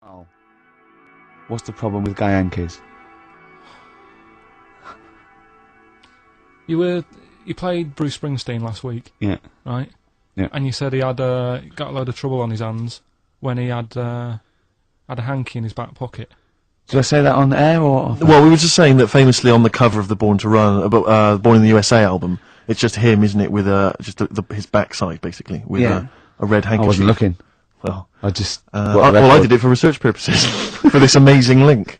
Oh. What's the problem with gay Yankees? You played Bruce Springsteen last week. Yeah. Right? Yeah. And you said he had got a load of trouble on his hands when he had a hanky in his back pocket. Did I say that on air or? Well, we were just saying that famously on the cover of the Born to Run, Born in the USA album, it's just him, isn't it, with just his backside basically with a red handkerchief. I wasn't looking. Well, I just. I did it for research purposes for this amazing link.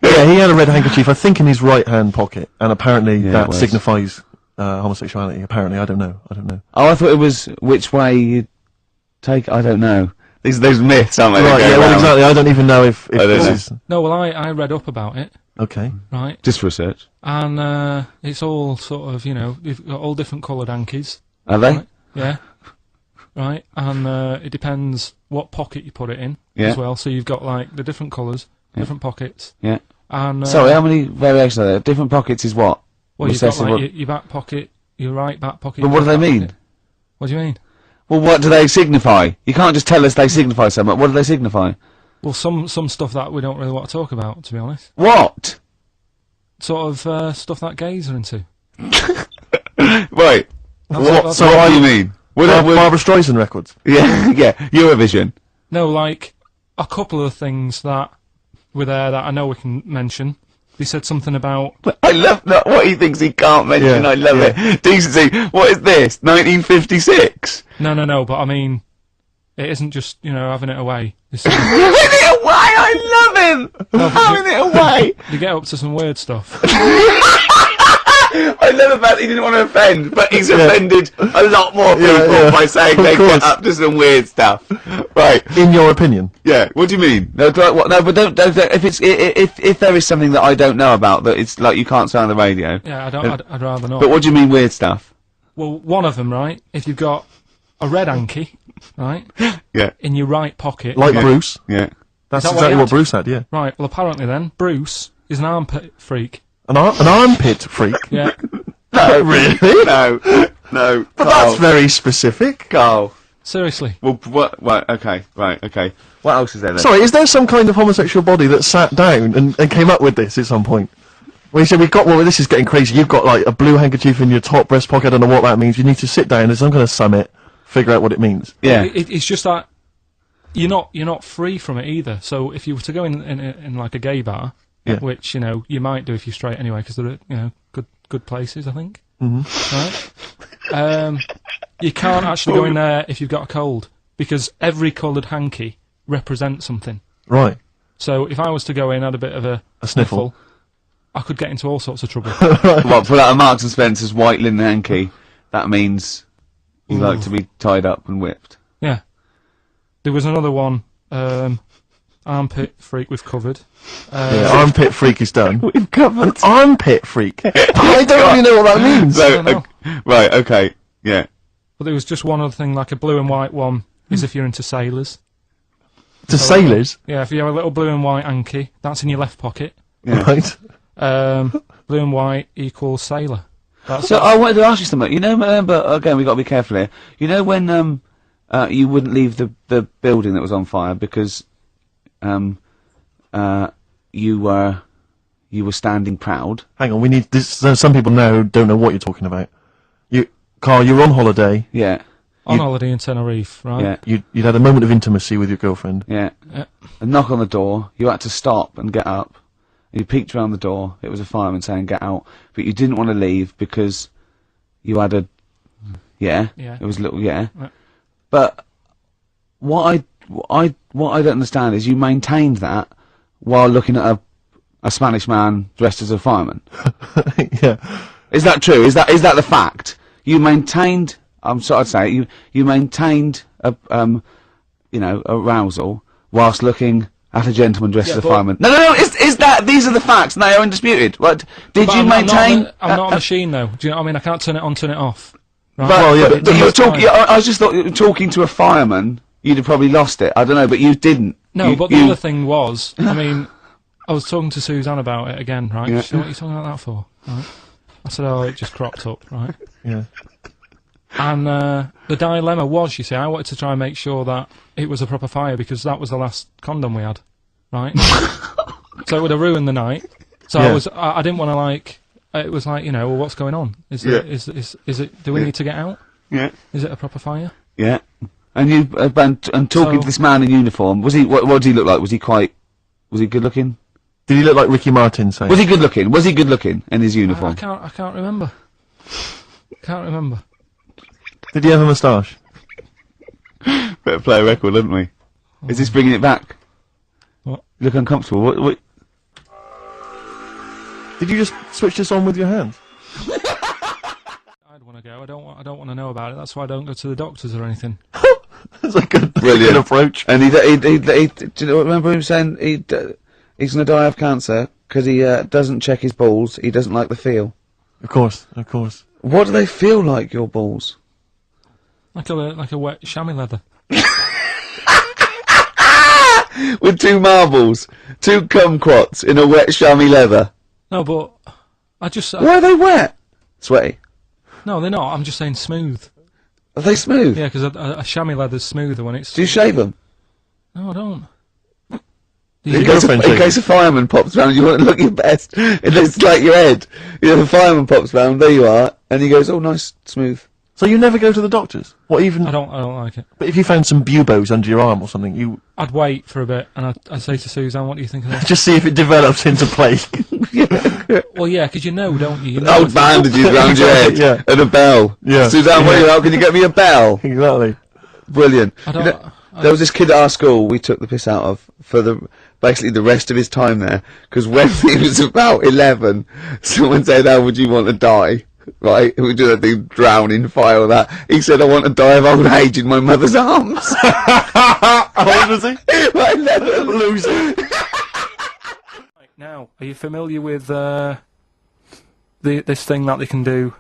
Yeah, he had a red handkerchief, I think, in his right hand pocket, and apparently that signifies homosexuality. Apparently, I don't know. Oh, I thought it was which way you take. I don't know. These myths, aren't they? Right, yeah, well, exactly. I don't even know if this is... No, well, I read up about it. Okay. Right. Just research. And it's all sort of, you've got all different coloured hankies. Are they? Right? Yeah. Right. And it depends what pocket you put it in as well. So you've got, like, the different colours, different pockets. Yeah. And sorry, how many variations are there? Different pockets is what? Well, you've got, like, your back pocket, your right back pocket. But what do they mean? Pocket. What do you mean? Well, what do they signify? You can't just tell us they signify so much. What do they signify? Well, some stuff that we don't really want to talk about, to be honest. What? Sort of stuff that gays are into. Right. What do you mean? Barbara Streisand records? Yeah, yeah. Eurovision. No, like, a couple of things that were there that I know we can mention. They said something about... I love that, what he thinks he can't mention, I love it. Decency, what is this, 1956? No, but I mean, it isn't just, having it away. Having it away, I love him! No, having it away! You get up to some weird stuff. I love the fact he didn't want to offend, but he's offended a lot more people by saying they get up to some weird stuff. Right. In your opinion? Yeah. What do you mean? No, but don't. If there is something that I don't know about that it's like you can't say on the radio. Yeah, I'd rather not. But what do you mean weird stuff? Well, one of them, right? If you've got a red hanky, right? Yeah. In your right pocket. Like Bruce. Yeah. That's exactly what Bruce had. Yeah. Right. Well, apparently then Bruce is an armpit freak. An armpit freak? Yeah. No. Really? No. But that's very specific. Carl. Seriously. Well, what? Right, okay. What else is there then? Sorry, is there some kind of homosexual body that sat down and came up with this at some point? Well, you said this is getting crazy. You've got, like, a blue handkerchief in your top breast pocket. I don't know what that means. You need to sit down. There's some kind of summit, figure out what it means. Yeah. It's just that you're not free from it either. So if you were to go in like a gay bar, which, you might do if you're straight anyway, because they're, good places, I think. Mm-hmm. Right? You can't actually go in there if you've got a cold, because every coloured hanky represents something. Right. So if I was to go in, had a bit of a sniffle, I could get into all sorts of trouble. What, pull out a Marks and Spencer's white linen hanky, that means you like to be tied up and whipped. Yeah. There was another one, armpit freak we've covered. Armpit freak is done. We've covered. An armpit freak? I don't really know what that means. So, right, okay, yeah. But there was just one other thing, like a blue and white one, is if you're into sailors. To sailors? Yeah, if you have a little blue and white hanky, that's in your left pocket. Yeah. Right. Blue and white equals sailor. So I wanted to ask you something. But again, we've got to be careful here. You know when you wouldn't leave the building that was on fire because you were standing proud. Hang on, we need this. Some people now don't know what you're talking about. Carl, you're on holiday. Yeah. On holiday in Tenerife, right? Yeah. You'd had a moment of intimacy with your girlfriend. Yeah. A knock on the door. You had to stop and get up. You peeked around the door. It was a fireman saying, "Get out!" But you didn't want to leave because you had a It was a little But what I don't understand is you maintained that while looking at a Spanish man dressed as a fireman. Yeah. Is that true? Is that the fact? You maintained. I'm sorry to say you maintained arousal whilst looking at a gentleman dressed as a fireman. No. These are the facts, and they are undisputed. What did you maintain? I'm not a machine, though. Do you know what I mean? I can't turn it on, turn it off. Right? But you're talking. I just thought talking to a fireman, you'd have probably lost it. I don't know, but you didn't. No, but the other thing was, I mean, I was talking to Suzanne about it again, right? Yeah. She said, what are you talking about that for? Right? I said, oh, it just cropped up, right? Yeah. And the dilemma was, you see, I wanted to try and make sure that it was a proper fire because that was the last condom we had, right? So it would have ruined the night. So I didn't want to like. It was like, you know, well, what's going on? Is it? Do we need to get out? Yeah. Is it a proper fire? Yeah. And you and talking to this man in uniform, was he? What did he look like? Was he good looking? Did he look like Ricky Martin? Say. Was he good looking? Was he good looking in his uniform? I can't remember. Can't remember. Did he have a moustache? Better play a record, hadn't we? Is this bringing it back? What? You look uncomfortable. What? Did you just switch this on with your hands? I'd want to go. I don't want to know about it. That's why I don't go to the doctors or anything. That's like a Brilliant approach. And he do you know, remember him saying he's going to die of cancer because he doesn't check his balls. He doesn't like the feel. Of course, of course. What do they feel like, your balls? Like a wet chamois leather. With 2 marbles, 2 kumquats in a wet chamois leather. No, but I just. Why are they wet? Sweaty. No, they're not. I'm just saying smooth. Are they smooth? Yeah, because a chamois leather's smoother when it's. Do you shave them? No, I don't. In case a fireman pops round, you want to look your best. It looks like your head. You know, the fireman pops round, there you are, and he goes, "Oh, nice, smooth." So you never go to the doctors? What even? I don't like it. But if you found some buboes under your arm or something, you I'd wait for a bit, and I'd say to Suzanne, "What do you think of this?" just see if it develops into plague. Well, yeah, because you know, don't you? You know Old bandages round your head Yeah. and a bell. Yeah. Suzanne, what are you out? Can you get me a bell? Exactly. Brilliant. I don't. You know, there was this kid at our school we took the piss out of for basically the rest of his time there, because when he was about 11, someone said, "How would you want to die?" Right? We do that thing, drowning fire or that. He said, "I want to die of old age in my mother's arms." How old was he? Right, 11. Loser. Now, are you familiar with this thing that they can do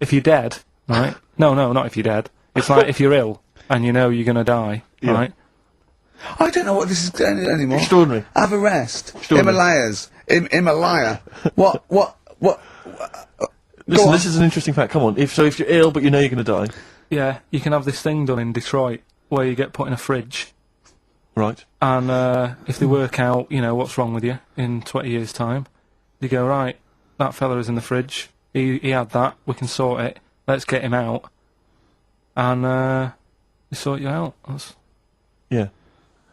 if you're dead? Right? No, not if you're dead. It's like if you're ill and you know you're gonna die. Yeah. Right? I don't know what this is anymore. Extraordinary. Have a rest. Extraordinary. Himalayas. Himalaya. What? Listen, this is an interesting fact. Come on. If you're ill but you know you're going to die, Yeah, you can have this thing done in Detroit where you get put in a fridge, right? and if they work out, you know, what's wrong with you in 20 years' time, they go, right, that fella is in the fridge. He had that. We can sort it. Let's get him out, and they sort you out. Yeah.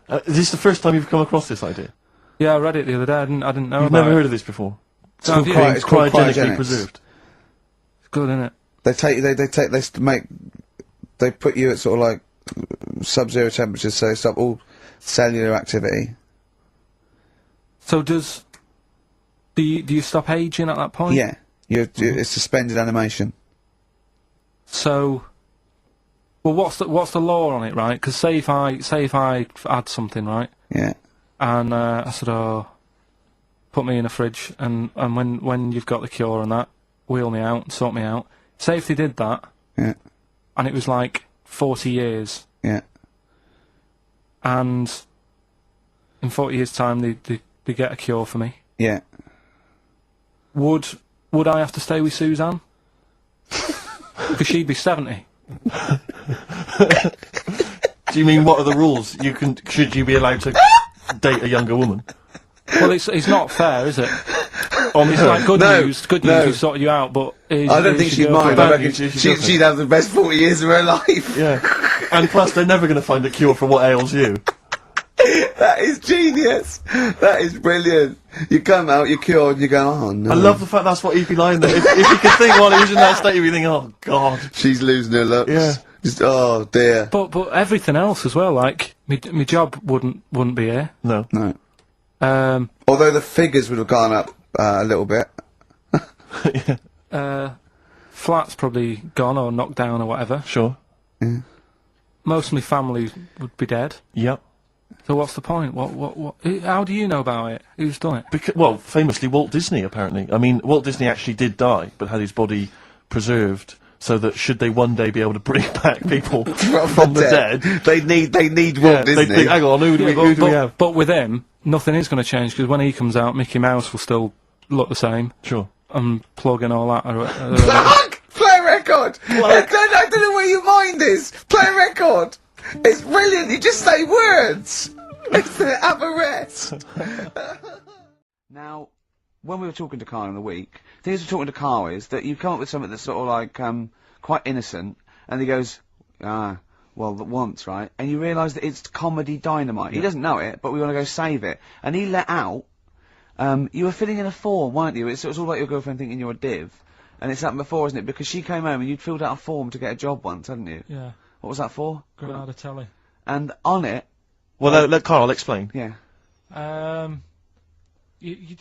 Is this the first time you've come across this idea? Yeah, I read it the other day. I didn't know You've about never it. heard of this before? It's called It's called cryogenically cryogenics. preserved. It's good, isn't it? They put you at sort of like sub-zero temperatures, so stop all cellular activity. So do you stop aging at that point? Yeah, it's suspended animation. So, well, what's the law on it, right? Because say if I had something, right, Yeah, and I said, oh, put me in a fridge, and when you've got the cure and that, wheel me out, sort me out. Say if they did that, yeah, and it was like 40 years, yeah. and in 40 years' time they get a cure for me. Yeah. Would I have to stay with Suzanne? Because she'd be 70. Do you mean what are the rules? Should you be allowed to date a younger woman? Well, it's not fair, is it? It's like good news, we sorted you out, but... I don't think she'd mind. I reckon she'd have the best 40 years of her life. Yeah. And plus, they're never going to find a cure for what ails you. That is genius. That is brilliant. You come out, you're cured, and you go, oh no. I love the fact that's what he'd be lying there. If you could think while he was in that state, you'd be thinking, oh god. She's losing her looks. Yeah. Just, oh dear. But everything else as well, like, my job wouldn't be here. No. No. Although the figures would have gone up a little bit. Yeah. Flat's probably gone or knocked down or whatever. Sure. Yeah. Most of my family would be dead. Yep. So what's the point? What? How do you know about it? Who's done it? Well, famously Walt Disney, apparently. I mean, Walt Disney actually did die, but had his body preserved so that should they one day be able to bring back people from the dead, they need Walt Disney. Hang on, who do we have? But with him, nothing is going to change because when he comes out, Mickey Mouse will still look the same. Sure. And plug and all that. Plug! Flare record. I don't know where your mind is. Play a record. It's brilliant. You just say words. It's the aberrest. Now, when we were talking to Karl in the week, the thing we're talking to Karl is that you come up with something that's sort of like quite innocent, and he goes, well, once, right? And you realise that it's comedy dynamite. He doesn't know it, but we want to go save it. And he let out, you were filling in a form, weren't you? It was all about your girlfriend thinking you're a div. And it's happened before, isn't it? Because she came home and you'd filled out a form to get a job once, hadn't you? Yeah. What was that for? Granada telly. And on it... Well, let Karl explain. Yeah. You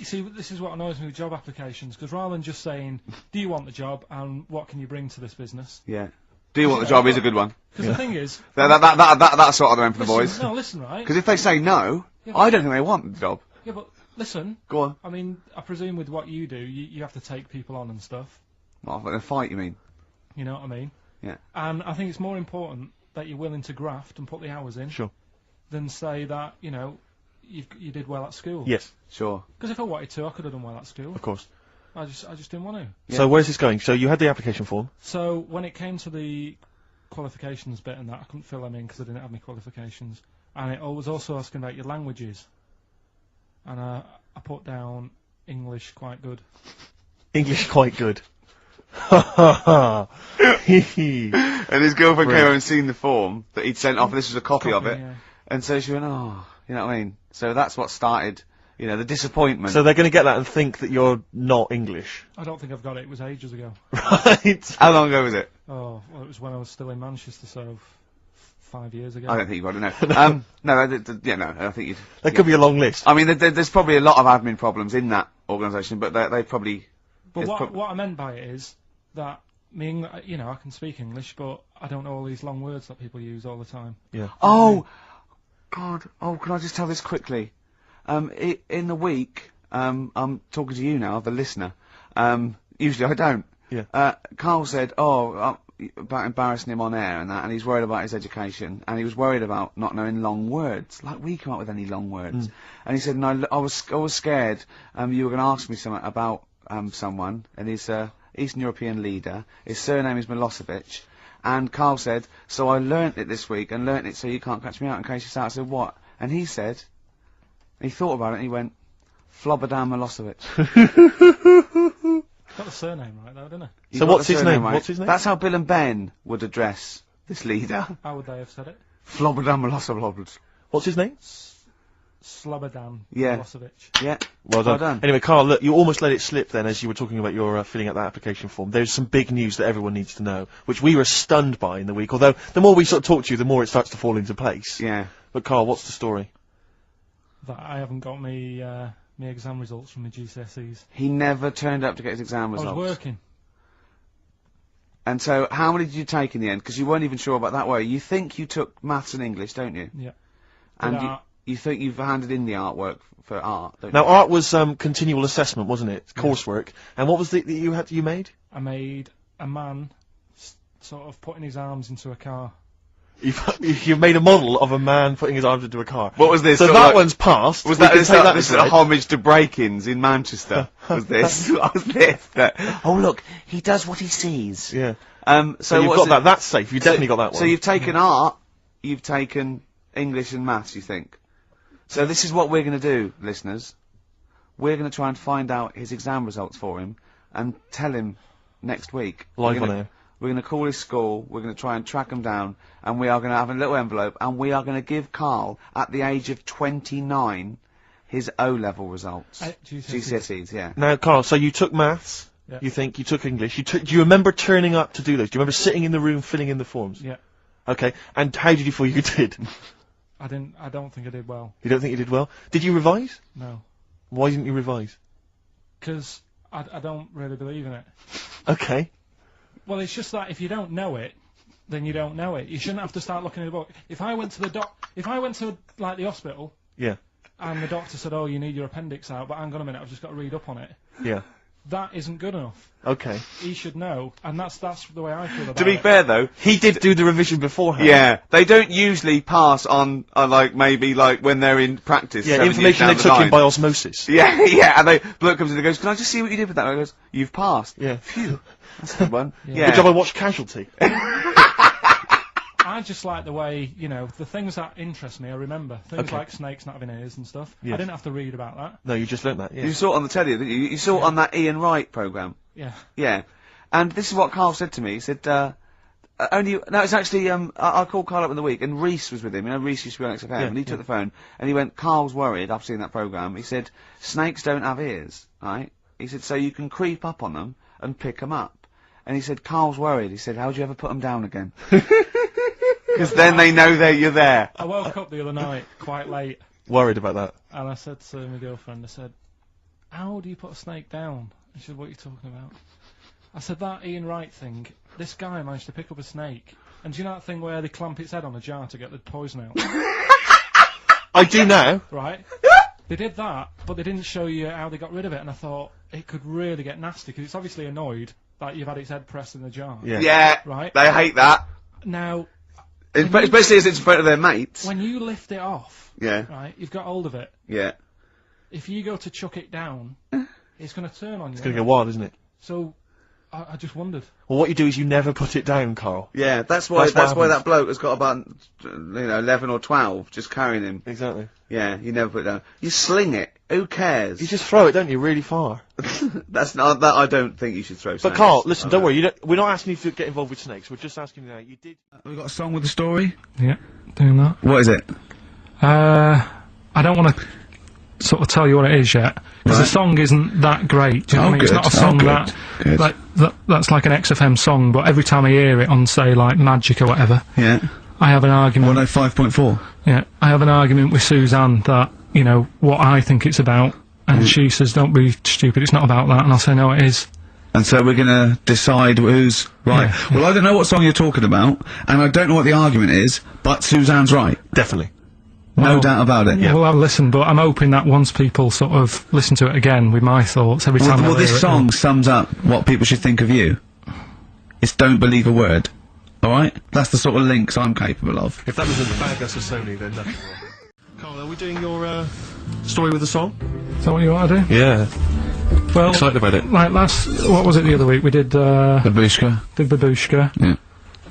see, this is what annoys me with job applications, because rather than just saying, do you want the job, and what can you bring to this business? Yeah. Do you want the job is a good one. Because the thing is... That's sort of the one for the boys. No, listen, right? Because if they say no, I don't think they want the job. Yeah, but listen. Go on. I mean, I presume with what you do, you have to take people on and stuff. Well, in a fight, you mean? You know what I mean? Yeah. And I think it's more important that you're willing to graft and put the hours in. Sure. Than say that, you know, you did well at school. Yes. Sure. Because if I wanted to, I could have done well at school. Of course. I just didn't want to. Yeah. So where's this going? So you had the application form. So when it came to the qualifications bit and that, I couldn't fill them in because I didn't have any qualifications. And it was also asking about your languages. And I put down English quite good. English quite good. Ha ha ha. And his girlfriend came over and seen the form that he'd sent off. This was a copy of it. Yeah. And so she went, oh, you know what I mean? So that's what started, you know, the disappointment. So they're going to get that and think that you're not English. I don't think I've got it. It was ages ago. Right. How long ago was it? Oh, well, it was when I was still in Manchester, so 5 years ago. I don't think you've got it, no. No, I think you'd... There could be a long list. I mean, there's probably a lot of admin problems in that organisation, but they probably... But what I meant by it is that, you know, I can speak English, but I don't know all these long words that people use all the time. Yeah. Oh! God, can I just tell this quickly? In the week, I'm talking to you now, the listener. Usually I don't. Yeah. Karl said, about embarrassing him on air and that, and he's worried about his education, and he was worried about not knowing long words, like we come up with any long words. And he said, no, I was scared, you were going to ask me something about, someone, and he's Eastern European leader, his surname is Milosevic. And Karl said, so I learnt it this week, and learnt it so you can't catch me out in case you start. I said, what? And he said, he thought about it, and he went, Flobodan Milosevic. Got the surname right, though, didn't he? So what's his name? Right? What's his name? That's how Bill and Ben would address this leader. How would they have said it? Flobodan Milosevic. What's his name? Slobodan Yeah. Milosevic. Yeah. Well done. Anyway, Karl, look, you almost let it slip then as you were talking about your filling out that application form. There's some big news that everyone needs to know, which we were stunned by in the week, although the more we sort of talk to you, the more it starts to fall into place. Yeah. But Karl, what's the story? That I haven't got me exam results from my GCSEs. He never turned up to get his exam results. I was working. And so, how many did you take in the end? Because you weren't even sure about that, were you? You think you took maths and English, don't you? Yeah. And you think you've handed in the artwork for art, don't Now, you? art was continual assessment, wasn't it? Coursework. And what was the that you made? I made a man sort of putting his arms into a car. You've made a model of a man putting his arms into a car. What was this? So that one's passed. Was We that can take that this is aside. a homage to break-ins in Manchester? Was this? Was this? Oh look, he does what he sees. Yeah. So you've got that. That's safe. You definitely got that one. So you've taken art, you've taken English and maths, you think? So this is what we're going to do, listeners. We're going to try and find out his exam results for him and tell him next week. Live on air. We're going to call his school, we're going to try and track him down, and we are going to have a little envelope, and we are going to give Karl, at the age of 29, his O-level results. GCSEs, yeah. Now, Karl, so you took maths, you think, you took English, do you remember turning up to do those? Do you remember sitting in the room filling in the forms? Yeah. Okay, and how did you feel you did? I don't think I did well. You don't think you did well? Did you revise? No. Why didn't you revise? Because I don't really believe in it. Okay. Well, it's just that if you don't know it, then you don't know it. You shouldn't have to start looking at the book. If I went to like the hospital, Yeah. and the doctor said, "Oh, you need your appendix out," but hang on a minute, I've just got to read up on it. Yeah. that isn't good enough. Okay. He should know, and that's the way I feel about it. To be fair though, He did do the revision beforehand. yeah, they don't usually pass on, like, maybe, like, when they're in practice. Yeah, 7 years information down they the took in line. by osmosis. Yeah, yeah, and they, bloke comes in and goes, can I just see what you did with that? And I goes, you've passed. Yeah. Phew, that's a good one. Yeah. Good job I watched Casualty. I just like the way, you know, the things that interest me, I remember. Things like snakes not having ears and stuff. Yes. I didn't have to read about that. No, you just learnt that, yeah. You saw it on the telly, didn't you? You saw it on that Ian Wright programme. Yeah. Yeah. And this is what Karl said to me. He said, no, it's actually, I called Karl up in the week, and Reese was with him. You know, Reese used to be on XFM, and he took the phone, and he went, Karl's worried, I've seen that programme. He said, snakes don't have ears, right? He said, so you can creep up on them and pick them up. And he said, Karl's worried. He said, how do you ever put them down again? Because then they know you're there. I woke up the other night quite late, Worried about that. and I said to my girlfriend, I said, how do you put a snake down? And she said, what are you talking about? I said, that Ian Wright thing, this guy managed to pick up a snake. And do you know that thing where they clamp its head on a jar to get the poison out? I do now. Right? They did that, but they didn't show you how they got rid of it, and I thought, it could really get nasty, because it's obviously annoyed that you've had its head pressed in the jar. Yeah. Yeah. Right? They hate that. Now, Especially as it's in front of their mates. when you lift it off, Yeah. right, you've got hold of it. Yeah. If you go to chuck it down, it's going to turn on you. It's going to go wild, isn't it? So, I just wondered. Well, what you do is you never put it down, Karl. Yeah, that's why That's what that bloke has got about, 11 or 12 just carrying him. Exactly. Yeah, you never put it down. You sling it. Who cares? You just throw it, don't you, really far. That's not, that I don't think you should throw But snakes. Karl, listen, don't worry, we're not asking you to get involved with snakes, we're just asking you now, you did... We've got a song with a story? Yeah, doing that. What is it? I don't want to sort of tell you what it is yet, because the song isn't that great. Do you know what I mean? It's not a song that's like an XFM song, but every time I hear it on, say, like Magic or whatever, Yeah. I have an argument. 105.4. Yeah, I have an argument with Suzanne that, you know, what I think it's about, and she says, don't be stupid, it's not about that, and I'll say, no, it is. And so we're gonna decide who's right. Yeah. Well, I don't know what song you're talking about, and I don't know what the argument is, but Suzanne's right. Definitely. No doubt about it. Yeah. Well, I'll listen, but I'm hoping that once people sort of listen to it again with my thoughts every time Well, I hear this it, song sums up what people should think of you. It's don't believe a word. Alright? That's the sort of links I'm capable of. If that was in the bag, that's a Sony, then nothing wrong. Karl, are we doing your, story with the song? Is that what you want to do? Yeah. Well, Excited about it. like what was it the other week? We did, Babushka. Babushka. Yeah.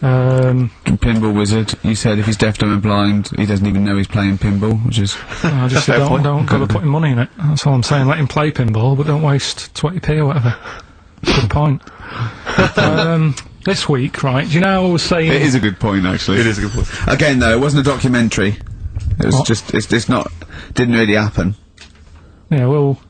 Pinball Wizard. You said if he's deaf, dumb and blind, he doesn't even know he's playing pinball, which is... I just said don't bother putting money in it. That's all I'm saying. Let him play pinball, but don't waste 20p or whatever. Good point. This week, right, do you know I was saying... It is a good point, actually. It is a good point. Again, though, it wasn't a documentary. It was just... It's not... Didn't really happen. Yeah, well...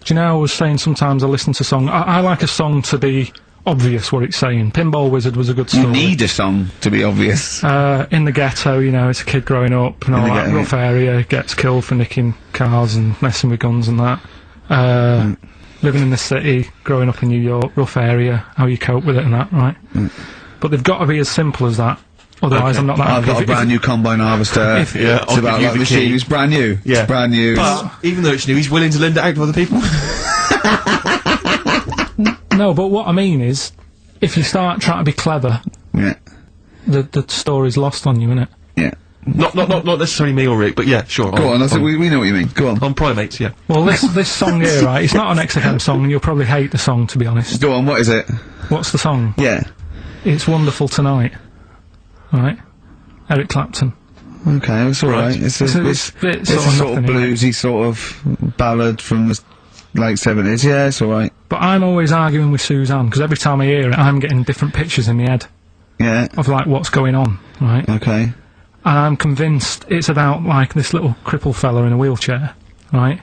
Do you know I was saying sometimes I listen to song... I like a song to be obvious what it's saying. Pinball Wizard was a good story. You need a song to be obvious. In the ghetto, you know, it's a kid growing up and all that rough area, gets killed for nicking cars and messing with guns and that. Living in the city, growing up in New York, rough area, how you cope with it and that, right? But they've got to be as simple as that. Otherwise, I'm not that I've happy. got a brand new combine harvester. Yeah, It's about like the machine. It's brand new. Yeah. It's brand new. But, even though it's new, he's willing to lend it out to other people. No, but what I mean is, if you start trying to be clever, Yeah. the story's lost on you, innit? Yeah. not necessarily me or Rick, but yeah, sure. Go on, we know what you mean. Go on. On primates, yeah. Well, this song here, right, it's not an XFM song, and you'll probably hate the song, to be honest. Go on, what is it? What's the song? Yeah. It's Wonderful Tonight. Right? Eric Clapton. Okay, it's alright. It's a sort of bluesy sort of ballad from the late 70s. Yeah, it's alright. But I'm always arguing with Suzanne, because every time I hear it, I'm getting different pictures in my head Yeah. of, like, what's going on, right? Okay. And I'm convinced it's about, like, this little cripple fella in a wheelchair, right?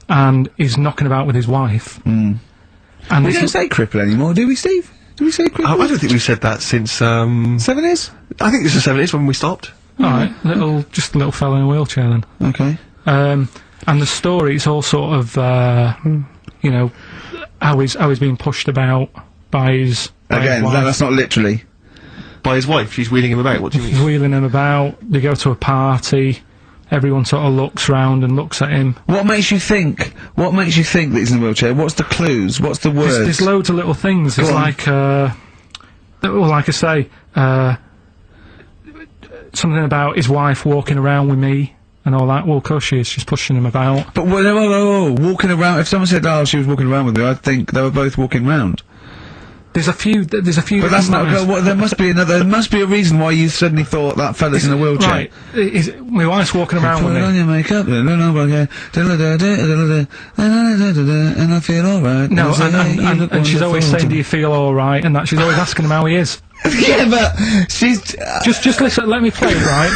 And he's knocking about with his wife. Mm. And We don't say cripple anymore, do we, Steve? Do we say cripple? I don't think we've said that since, 70s? I think it's the 70s when we stopped. Alright, just a little fella in a wheelchair then. Okay. And the story's all sort of, you know, how he's being pushed about by his... Again, wife. that's not literally. By his wife, she's wheeling him about, what do you He's mean? wheeling him about, they go to a party, everyone sort of looks round and looks at him. What makes you think that he's in a wheelchair? What's the clues? What's the words? There's loads of little things. There's like, well, like I say, something about his wife walking around with me and all that. Well, of course she is. She's pushing him about. But whoa, walking around. If someone said, "Oh, she was walking around with me," I'd think they were both walking round. There's a few. But that's not. Well, there must be another. There must be a reason why you suddenly thought that fella's in a wheelchair. Right. My wife's walking around with me. Put on your makeup, and I feel alright. No, and she's always saying, "Do you feel alright?" And that she's always asking him how he is. Yeah, but she's just listen. Let me play it, right?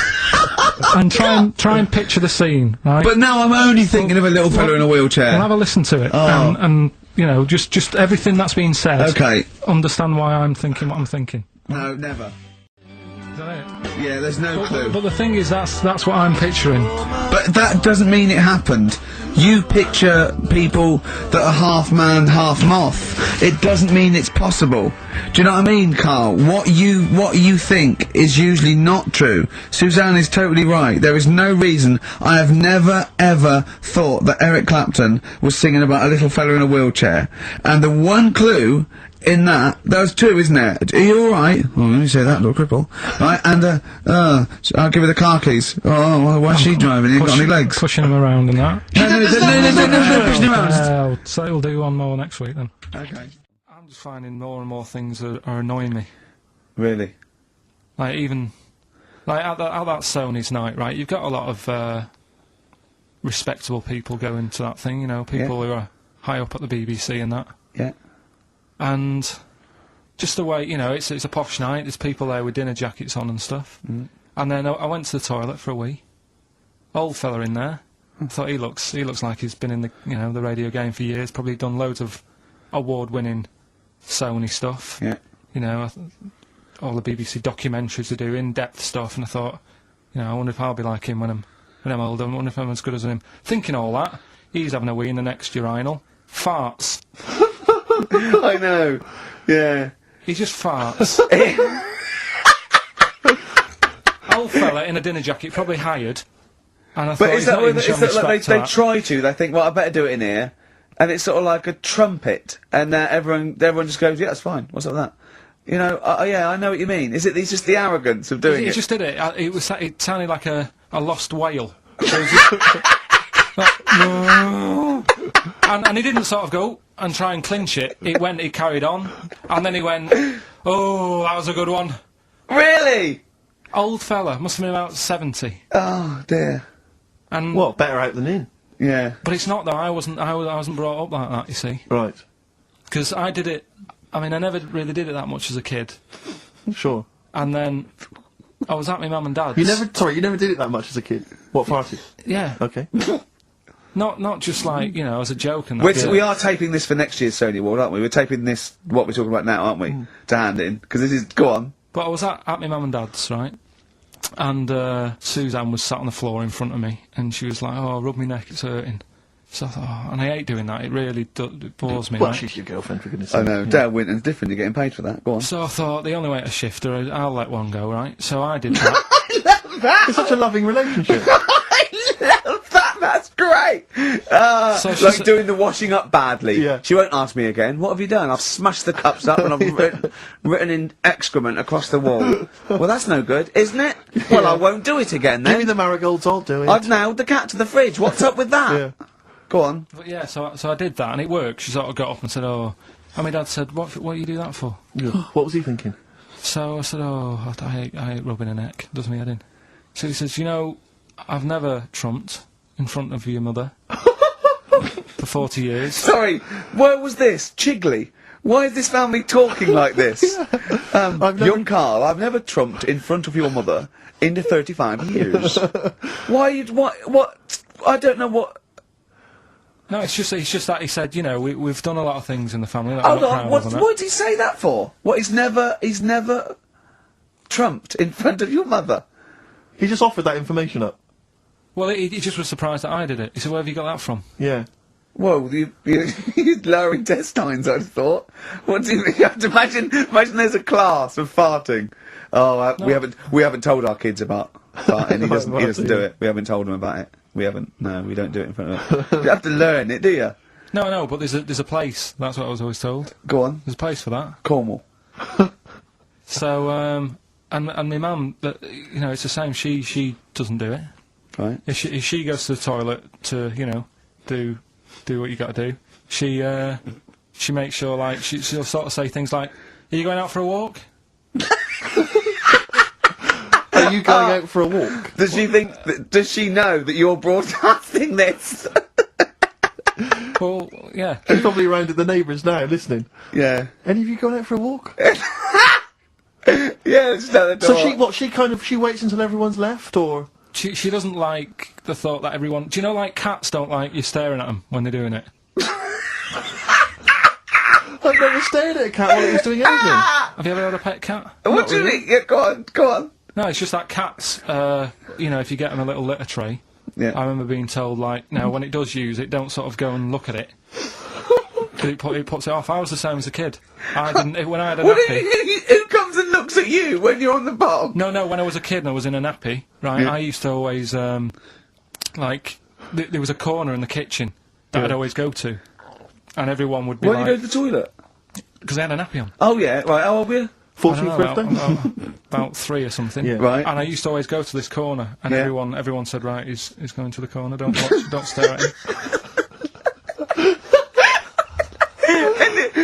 And try and picture the scene, right? But now I'm only thinking of a little fella in a wheelchair. Well, have a listen to it, and you know, just everything that's been said. Okay. Understand why I'm thinking what I'm thinking. No, never. Is that it? Yeah, there's no clue. But the thing is, that's what I'm picturing. But that doesn't mean it happened. You picture people that are half man, half moth. It doesn't mean it's possible. Do you know what I mean, Karl? What you think is usually not true. Suzanne is totally right. There is no reason. I have never ever thought that Eric Clapton was singing about a little fella in a wheelchair. And the one clue in that, there's two, isn't there? Are you alright? Oh, let me say that, little cripple. Right, and, so I'll give her the car keys. Oh, why's she driving? He ain't got any legs. Pushing him around and that. No, pushing him around. So we'll do one more next week then. Okay. I'm just finding more and more things are annoying me. Really? Like, even, like, at that Sony's night, right, you've got a lot of, respectable people going to that thing, you know, people who are high up at the BBC and that. Yeah. And just the way, you know, it's a posh night, there's people there with dinner jackets on and stuff. Mm. And then I went to the toilet for a wee. Old fella in there. I thought he looks like he's been in the, you know, the radio game for years, probably done loads of award-winning Sony stuff. Yeah. You know, all the BBC documentaries they do, in-depth stuff, and I thought, you know, I wonder if I'll be like him when I'm older, I wonder if I'm as good as him. Thinking all that, he's having a wee in the next urinal. Farts. I know. Yeah. He just farts. Old fella in a dinner jacket, probably hired. And I thought, is that like they try to? They think, well, I better do it in here, and it's sort of like a trumpet, and everyone just goes, yeah, that's fine. What's up with that? You know, yeah, I know what you mean. It's just the arrogance of doing it. He just did it. It sounded like a lost whale. And he didn't sort of go and try and clinch it. He carried on, and then he went, oh, that was a good one. Really? Old fella, must have been about 70. Oh dear. And what, better out than in? Yeah. But it's not though. I wasn't brought up like that. You see. Right. Because I did it. I mean, I never really did it that much as a kid. Sure. And then I was at my mum and dad's. You never did it that much as a kid. What party? Yeah. Okay. Not just like, you know, as a joke and that. We are taping this for next year's Sony Award, aren't we? We're taping this, what we're talking about now, aren't we? To hand in. Because this is, go on. But I was at my mum and dad's, right? And Suzanne was sat on the floor in front of me, and she was like, oh, rub me neck, it's hurting. So I thought, oh, and I hate doing that, it really it bores me, well, right? she's your girlfriend, for goodness sake. I know, Dale Winton's different, you're getting paid for that, go on. So I thought, the only way to shift her is I'll let one go, right? So I did that. I love that! It's such a loving relationship. I love that, that's great! So like doing the washing up badly. Yeah. She won't ask me again, what have you done? I've smashed the cups up and I've written in excrement across the wall. Well, that's no good, isn't it? Well, I won't do it again then. Give me the marigolds, I'll do it. I've nailed the cat to the fridge, what's up with that? Yeah. Go on. But yeah, so I did that, and it worked. She sort of got up and said, oh... And my dad said, what do you do that for? Yeah. What was he thinking? So I said, oh, I hate rubbing a neck, does me head in. So he says, you know, I've never trumped in front of your mother for 40 years. Sorry, where was this? Chigley? Why is this family talking like this? Young Karl, I've never trumped in front of your mother in the 35 years. What? I don't know what... No, it's just that he said, you know, we've done a lot of things in the family. That Hold on, what did he say that for? What, he's never trumped in front of your mother? He just offered that information up. Well, he just was surprised that I did it. He said, where have you got that from? Yeah. Whoa, you're lower intestines, I'd thought. What do you mean? You have to imagine there's a class of farting. Oh, no. we haven't told our kids about farting. He doesn't do it. We haven't told him about it. We haven't. No, we don't do it in front of him. You have to learn it, do you? No, but there's a place. That's what I was always told. Go on. There's a place for that. Cornwall. So, and my mum, it's the same. She doesn't do it. Right. If she goes to the toilet to, do what you got to do, she makes sure, like, she'll sort of say things like, "Are you going out for a walk?" Are you going out for a walk? Does she think? Does she know that you're broadcasting this? Well, yeah. She's probably around at the neighbours now, listening. Yeah. Any of you gone out for a walk? Yeah, just at the door. So she waits until everyone's left, or? She doesn't like the thought that everyone... Do you know, like, cats don't like you staring at them when they're doing it? I've never stared at a cat while it was doing anything. Have you ever had a pet cat? What do you mean? Yeah, go on. No, it's just that cats, if you get them a little litter tray, Yeah. I remember being told, like, no, when it does use it, don't sort of go and look at it. Because it puts it off. I was the same as a kid. I didn't... When I had a nappy... Who comes and looks at you when you're on the bottom? No, when I was a kid and I was in a nappy, right, Yeah. I used to always, there was a corner in the kitchen that I'd always go to. And everyone would be Why like... do you go to the toilet? Because I had a nappy on. Oh, yeah, right, how old were you? 14th birthday? About 3 or something. Yeah. Right. And I used to always go to this corner, and Yeah. everyone said, right, he's going to the corner, don't stare at him.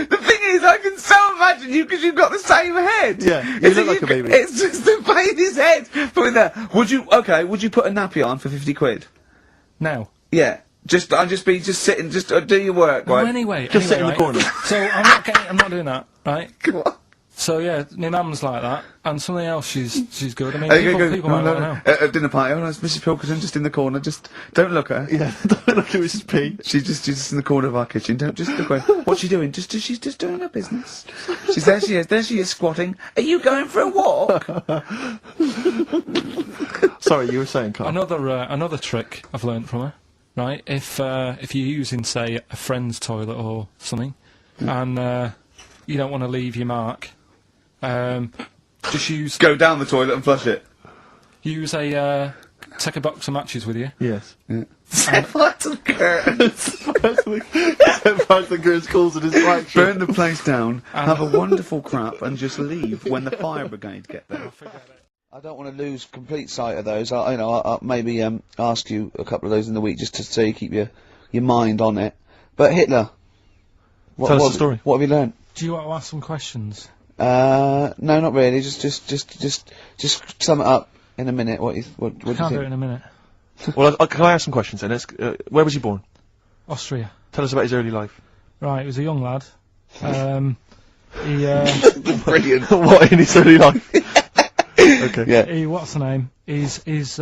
The thing is, I can so imagine you because you've got the same head. Yeah, you look like a baby. It's just the baby's head. Put in there. Would you put a nappy on for 50 quid? Now. Yeah. I'm just sitting, do your work, right? Well, anyway, sit in the right, corner. So I'm not doing that, right? Come on. So yeah, my mum's like that, and something else she's good. I mean, people No, might no, want no. to know. At dinner party, oh, it's Mrs. Pilkington just in the corner. Just don't look at her. Yeah, don't look at Mrs. P. She's just in the corner of our kitchen. Don't just look at her. What's she doing? She's just doing her business. There she is squatting. Are you going for a walk? Sorry, you were saying, Karl. Another trick I've learnt from her, right? If you're using, say, a friend's toilet or something, and you don't want to leave your mark, just Go down the toilet and flush it. Take a box of matches with you. Yes. Yeah. Set fire to the curtains. Set fire to the curtains, calls it his flagship. Burn the place down, have a wonderful crap, and just leave when the fire brigade get there. I don't want to lose complete sight of those. I'll maybe ask you a couple of those in the week just to so you keep your mind on it. But Hitler, Tell us the story. What have you learned? Do you want to ask some questions? No, not really. Just sum it up in a minute. What do you Can't think? do it in a minute. Well, can I ask some questions then? Where was he born? Austria. Tell us about his early life. Right, he was a young lad. He Brilliant. What in his early life? Okay. Yeah. what's the name? His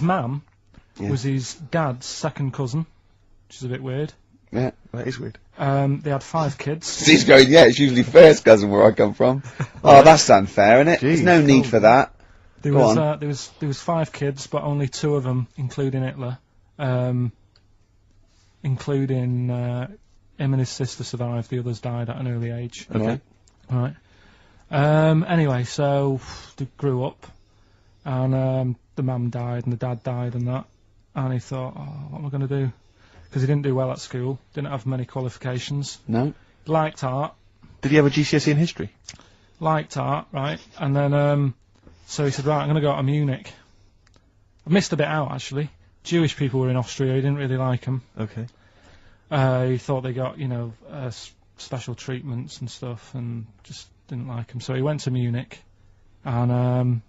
mum was his dad's second cousin, which is a bit weird. Yeah. That is weird. They had 5 kids. He's going, yeah, it's usually first cousin where I come from. Oh, that's unfair, isn't it? There's no need for that. There was 5 kids, but only 2 of them, including Hitler, including him and his sister survived. The others died at an early age. Okay. Right. Anyway, so they grew up, and the mum died and the dad died and that, and he thought, oh, what am I going to do? Because he didn't do well at school, didn't have many qualifications. No. Liked art. Did he have a GCSE in history? Liked art, right? And then, so he said, right, I'm going to go to Munich. I missed a bit out, actually. Jewish people were in Austria, he didn't really like them. Okay. He thought they got, special treatments and stuff, and just didn't like them. So he went to Munich, and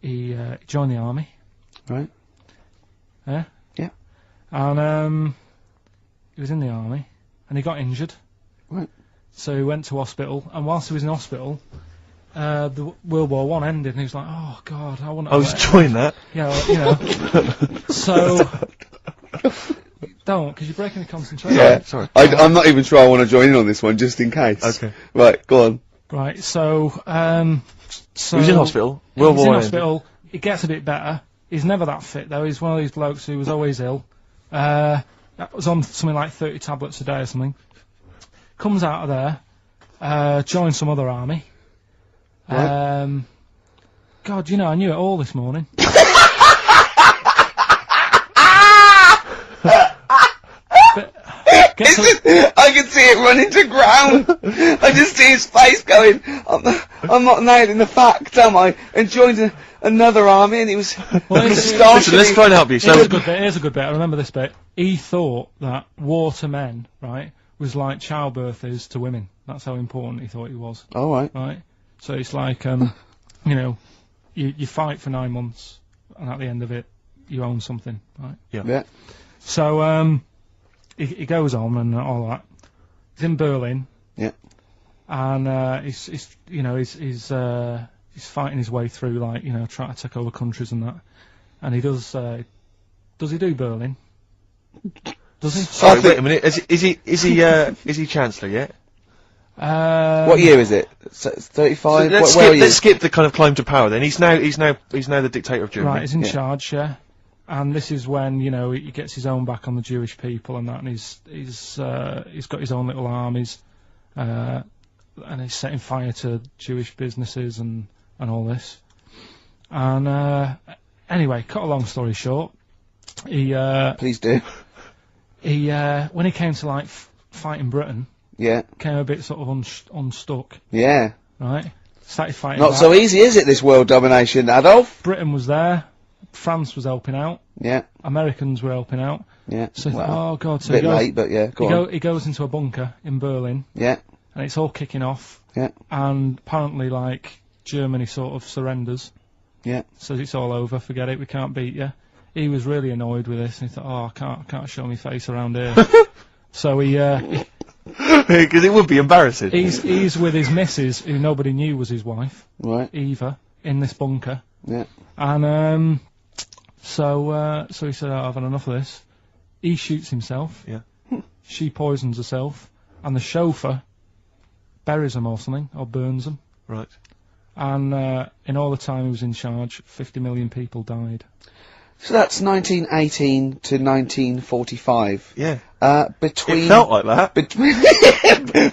he joined the army. Right. Yeah? Yeah. And he was in the army, and he got injured. Right. So he went to hospital, and whilst he was in hospital, the World War One ended, and he was like, "Oh God, I want to." I was enjoying that. Yeah, So don't, because you're breaking the concentration. Yeah. Sorry. I'm not even sure I want to join in on this one, just in case. Okay. Right, go on. Right. So He was in hospital. World War One. He's in hospital. It gets a bit better. He's never that fit though. He's one of these blokes who was always ill. That was on something like 30 tablets a day or something. Comes out of there, joins some other army. Right. God, you know, I knew it all this morning. I can see it running to ground. I just see his face going, I'm not nailing the fact, am I? And joined another army, and he was Listen, let's try and help you. So here's a good bit. I remember this bit. He thought that war to men, right, was like childbirth is to women. That's how important he thought he was. All right. Right? So it's like, you know, you fight for 9 months, and at the end of it, you own something, right? Yeah. So, he goes on and all that. He's in Berlin. Yeah. And, he's fighting his way through, like, you know, trying to take over countries and that. And he does he do Berlin? Does he? Sorry, wait a minute. Is he Chancellor yet? What year is it? 35? Let's skip the kind of climb to power then. He's now the dictator of Germany. Right, he's in charge, yeah. And this is when, you know, he gets his own back on the Jewish people and that, and he's got his own little armies, and he's setting fire to Jewish businesses and all this. And anyway, cut a long story short, he please do. He when he came to like fighting Britain, came a bit sort of unstuck. Yeah. Right. Started fighting. Not so easy, is it? This world domination, Adolf. Britain was there. France was helping out. Yeah. Americans were helping out. Yeah. So oh god. So a bit late, but yeah. He goes into a bunker in Berlin. Yeah. And it's all kicking off. Yeah. And apparently, like, Germany sort of surrenders. Yeah. Says it's all over. Forget it. We can't beat you. He was really annoyed with this, and he thought, "Oh, I can't show my face around here." So he because it would be embarrassing. He's with his missus, who nobody knew was his wife, right? Eva, in this bunker. Yeah. And so he said, oh, "I've had enough of this." He shoots himself. Yeah. She poisons herself, and the chauffeur buries them or something, or burns them. Right. And in all the time he was in charge, 50 million people died. So that's 1918 to 1945. Yeah. Between it felt like that.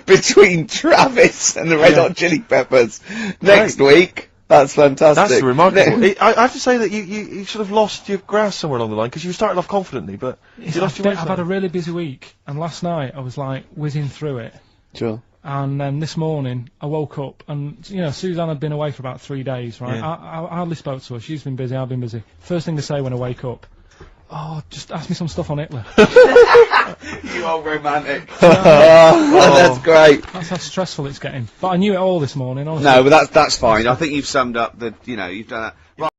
Between Travis and the Red Hot Chili Peppers. Next week. That's fantastic. That's remarkable. I have to say that you sort of lost your grasp somewhere along the line, because you started off confidently, but you lost your I've had a really busy week, and last night I was like whizzing through it. Sure. And then this morning I woke up, and you know, Suzanne had been away for about 3 days, right? Yeah. I hardly spoke to her. She's been busy, I've been busy. First thing to say when I wake up, oh, just ask me some stuff on Hitler. You old romantic. That's great. That's how stressful it's getting. But I knew it all this morning, honestly. No, but that's fine. I think you've summed up you've done that.